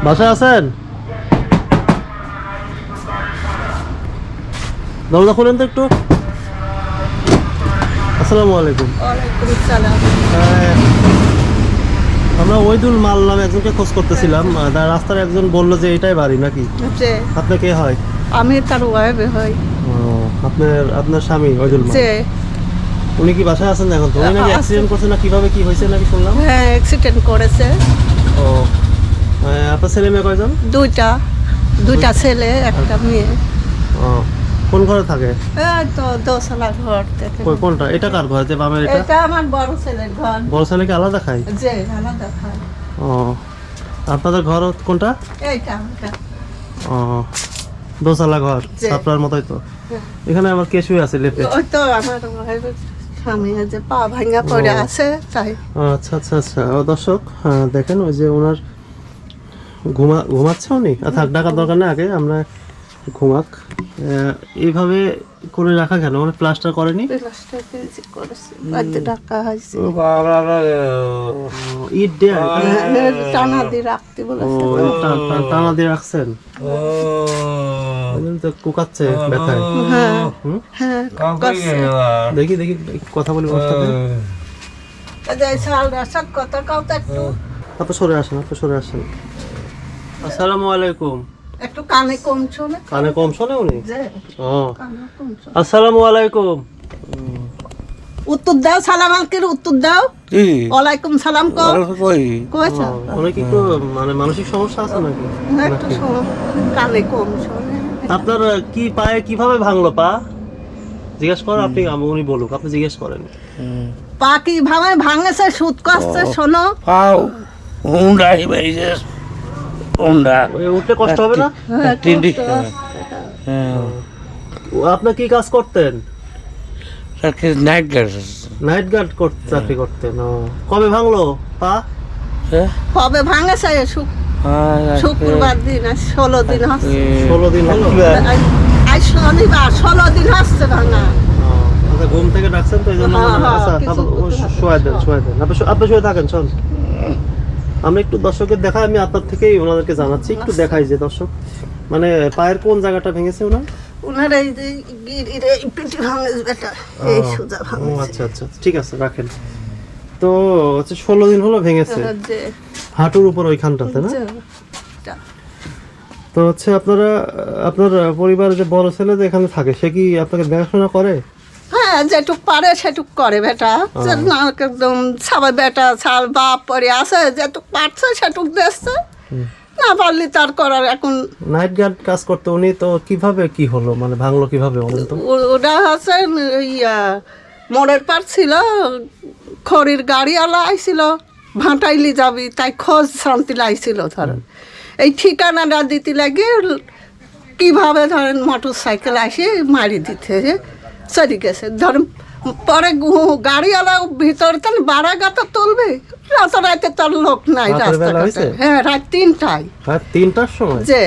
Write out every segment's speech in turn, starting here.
বাসায় আছেন? দরজা খুলেন তো একটু। আসসালামু আলাইকুম। ওয়ালাইকুম সালাম। আমরা ওইদুল মাল নামে একজনকে খোঁজ করতেছিলাম, তার রাস্তার একজন বললো যে এটাই বাড়ি নাকি? যে আপনি কে হয়? আমি তার ওয়াইফ হই। আপনার স্বামী ওইদুল মাল। যে উনি কি বাসায় আছেন এখন? তো উনি নাকি অ্যাক্সিডেন্ট করছে না কিভাবে কি হয়েছে নাকি শুনলাম? হ্যাঁ, অ্যাক্সিডেন্ট করেছে। ও আপনার ছেলে মেয়ে কয়জন? দুইটা ছেলে একটা মেয়ে। ও কোন ঘরে থাকে? এই তো দোতলা ঘর থেকে। কোনটা? এটা কার ঘর? যে বামের এটা? এটা আমার বড় ছেলের ঘর। বড় ছেলেকে আলাদা খাই? যে আলাদা ঘর। ও আপনাদের ঘর কোনটা? এইটা। ও দোতলা ঘর, জি। আপনার মতোই তো। হ্যাঁ। এখানে আমার কে শুয়ে আছে লেপে? ওই তো আমার ওয়াইফের স্বামী যে পা ভাঙা পড়ে আছে তাই। আচ্ছা আচ্ছা আচ্ছা। ও দর্শক দেখেন ওই যে ওনার ঘুমাচ্ছে উনি। থাক, ডাকার দরকার নেই, আগে আমরা ঘুমাক। এইভাবে করে রাখা কেন? মানে প্লাস্টার করেনি? প্লাস্টার করেছে, বাড়িতে রাখা হয়েছে। ইট দিয়ে টানা দিয়ে রাখতে বলেছে। টানা দিয়ে রাখছেন? তো কুকাচ্ছে ব্যথায়। হ্যাঁ হুম? হ্যাঁ করছে। দেখি দেখি কথা বলি ওর সাথে। কথা কাউটা একটু আপনি সরে আসেন, আপনি সরে আসেন। আসসালামু আলাইকুম। একটু কানে কম শোনে। কানে কম শোনে উনি? যে ও কানে কম শোনে। আসসালামু আলাইকুম। উত্তর দাও, সালাম আলকের উত্তর দাও। ওয়ালাইকুম সালাম কইছে। উনি কি একটু মানে মানসিক সমস্যা আছে নাকি? একটু কানে কম শোনে। আপনার কি পায়ে কিভাবে ভাঙলো পা? জিজ্ঞেস করেন আপনি, উনি বলুক, আপনি জিজ্ঞেস করেন। পা কি ভাবে ভাঙেছে সুদ করছে শোনো। পাও হুন্ডা হিবাইছে হুন্ডা ওই উঠতে কষ্ট হবে না? হ্যাঁ, তিনটি কষ্ট আছে। আপনি কি কাজ করতেন? তাকে নাইট গার্ড নাইট গার্ড চাকরি করতেন। ও কবে ভাঙলো পা? কবে ভাঙেছে শুক্রবার দিন, আজ 16 দিন হচ্ছে। 16 দিন হলো। আজ শনিবার 16 দিন হচ্ছে ভাঙা। আচ্ছা, ঘুম থেকে ডাকছেন তো এই জন্য। হ্যাঁ, হ্যাঁ, আচ্ছা, কিছু শোয়া দেন। আপনি শুয়ে থাকেন। শোন, আমি একটু দর্শকের দেখাই, আমি আপনার থেকেই ওনাদেরকে জানাচ্ছি, একটু দেখাই যে দর্শক মানে পায়ের কোন জায়গাটা ভেঙেছে ওনার? ওনার এই যে গিরির এই পিঠে ভাঙেছে বেটা, এই সুজা ও ভাঙেছে। আচ্ছা আচ্ছা, ঠিক আছে, রাখেন। তো হচ্ছে 16 দিন হলো ভেঙেছে, যে হাঁটুর উপর ওইখানটাতে না? যে তো হচ্ছে আপনার পরিবারের যে বড় ছেলে যে এখানে থাকে, সে কি আপনাকে দেখাশোনা করে? হ্যাঁ, যেটুক পারে সেটুক করে বেটা। যে না একদম সবাই বেটা ছাল বাপ পরে আছে, যেটুক পারছে সেটুক দেখছে, না পারলে তার করার। এখন নাইট গার্ড কাজ করতে উনি, তো কিভাবে কি হলো, মানে ভাঙলো কিভাবে বলেন তো? ওরা হচ্ছে মোড়ের পার ছিল, খড়ির গাড়িওয়ালা আইছিল, ভাটাইলি যাবি তাই খোঁজ শান্তি লাইছিল। ধরেন এই ঠিকানাটা দিতে লাগে কিভাবে ধরেন মোটর সাইকেল আসে মারি দিতে চলে গেছে। ধরেন পরে গাড়িওয়ালা ভিতরে তো বাড়া গাতা তুলবে, রাতে তার লোক নাই রাতের বেলা রাস্তাঘাটে। হয়েছে? হ্যাঁ, রাত 3টায়। রাত 3টার সময়? যে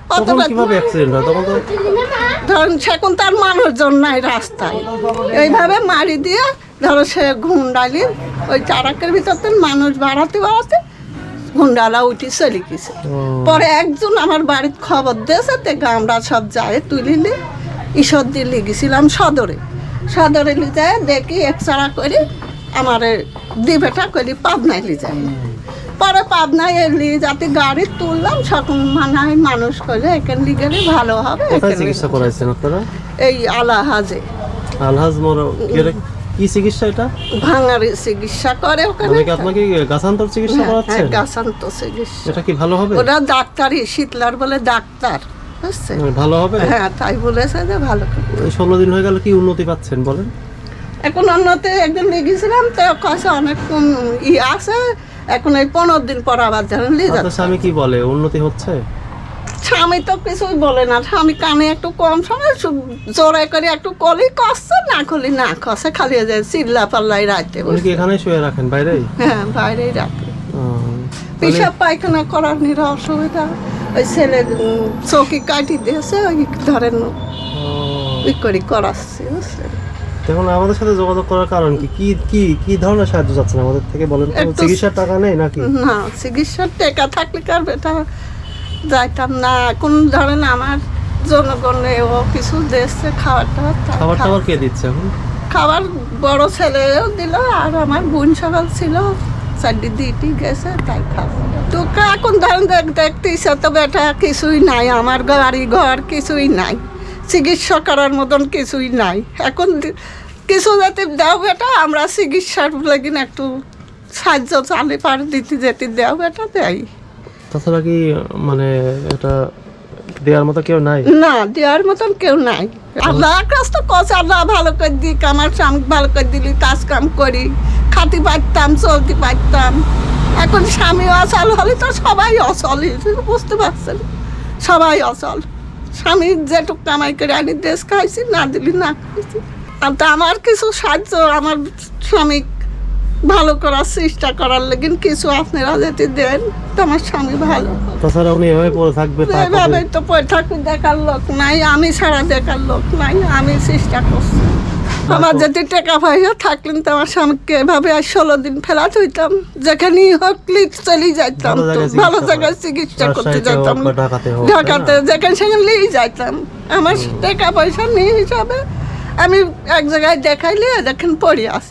তখন কিভাবে অ্যাক্সিডেন্ট হয়? তখন তো ধরেন সেখন তার মানুষজন নাই রাস্তায়, এইভাবে মারি দিয়ে ধরো সে ঘুন্ডালি ওই চারাকের ভিতর মানুষ বাড়াতে ঘুন্ডালা উঠি চলে গেছে। পরে একজন আমার বাড়ির খবর দিয়েছে, তে আমরা সব যায় তুলিলি ঈশ্বর দিল্লি গেছিলাম সদরে লি যায় দেখি এক্সরা করে আমার দিবেটা করি পাবনায় লি যায়। পরে পাবনায় এলি যাতে গাড়ি তুললাম, সকল মানায় মানুষ করে এখান গেলে ভালো হবে। কোথায় চিকিৎসা করাইছেন আপনারা? এই আলাহাজে আলহাজ কি চিকিৎসা এটা? ভাঙার চিকিৎসা করে ওখানে। মানে কি আপনাকে গাছান্তর চিকিৎসা করাচ্ছেন? গাছান্ত চিকিৎসা। এটা কি ভালো হবে? ওরা ডাক্তারই, শীতলার বলে ডাক্তার, বুঝছেন? ভালো হবে? হ্যাঁ, তাই বলেছে যে ভালো হবে। 16 দিন হয়ে গেল, কি উন্নতি পাচ্ছেন বলেন? এখন অন্যতে একদিন লেগেছিলাম তো কাছে অনেক আছে, এখন এই 15 দিন পর আবার জানেন নিয়ে আপনার যাচ্ছে। স্বামী কি বলে, উন্নতি হচ্ছে? স্বামী তো কিছুই বলে না, স্বামী কানে একটু কম সময় জোরে করে একটু কলি কষছে, না কলি না কষে, খালি যায় চিল্লা পাল্লাই রাখতে। উনি কি এখানেই শুয়ে রাখেন বাইরেই? হ্যাঁ, বাইরেই রাখে। তাহলে- পেশাব পায়খানা করার নির অসুবিধা, ওই ছেলে চৌকি কাটি দিয়েছে, ওই ধরেন ওই করে করাচ্ছে, বুঝছেন? এখন আমাদের সাথে যোগাযোগ করার কারণ কি? কি কি কি ধরনের সাহায্য চাচ্ছেন আমাদের থেকে বলেন তো? একটু- চিকিৎসার টাকা নেই নাকি? না, চিকিৎসার টেকা থাকলে কার বেটা যাইতাম না। এখন ধরেন আমার জনগণে ও কিছু দিচ্ছে খাবারটা খাবার টাবার কে দিচ্ছে এখন? খাবার বড় ছেলেও দিল, আর আমার বোন সকাল ছিল 4 ডিউটি গেছে, তাই খাবো তো এখন ধরেন দেখতেইছে তো বেটা কিছুই নাই, আমার বাড়ি ঘর কিছুই নাই, চিকিৎসা করার মতন কিছুই নাই। এখন কিছু যাতে দাও বেটা, আমরা চিকিৎসার লাগিন একটু সাহায্য চালে পার দিতে যেতে দাও বেটা, দেয় তাছাড়া কি মানে এটা দেওয়ার মতো কেউ নাই? না, দেওয়ার মতন কেউ নাই। আল্লাহ কাজ তো কছে, আল্লাহ ভালো করে দিক, আমার স্বামী ভালো করে দিলি, কাজ কাম করি, খাতে পারতাম, চলতে পারতাম। এখন স্বামী অচল হলে তো সবাই অচল, বুঝতে পারছেন, সবাই অচল। স্বামী যেটুক কামাই করে আনি দেশ খাইছি, না দিলি না খাইছি। আর তা আমার কিছু সাহায্য আমার স্বামী ভালো করার চেষ্টা করার লেগিন কিছু আপনারা যদি দেন তো আমার স্বামী ভালো। তাছাড়া উনি এভাবে পড়ে থাকবে, এভাবে তো পড়ে থাকবে, দেখার লোক নাই, আমি ছাড়া দেখার লোক নাই, আমি চেষ্টা করছি। আমার যদি টাকা পয়সা থাকলেন তো আমার স্বামীকে এভাবে আর 16 দিন ফেলাত হইতাম, যেখানেই হোক চলে যাইতাম, তো ভালো জায়গায় চিকিৎসা করতে যেতাম, ঢাকাতে যেখানে সেখানে নিয়ে যাইতাম। আমার টাকা পয়সা নেই হিসাবে আমি এক জায়গায় দেখাইলে দেখেন পড়ে আছে।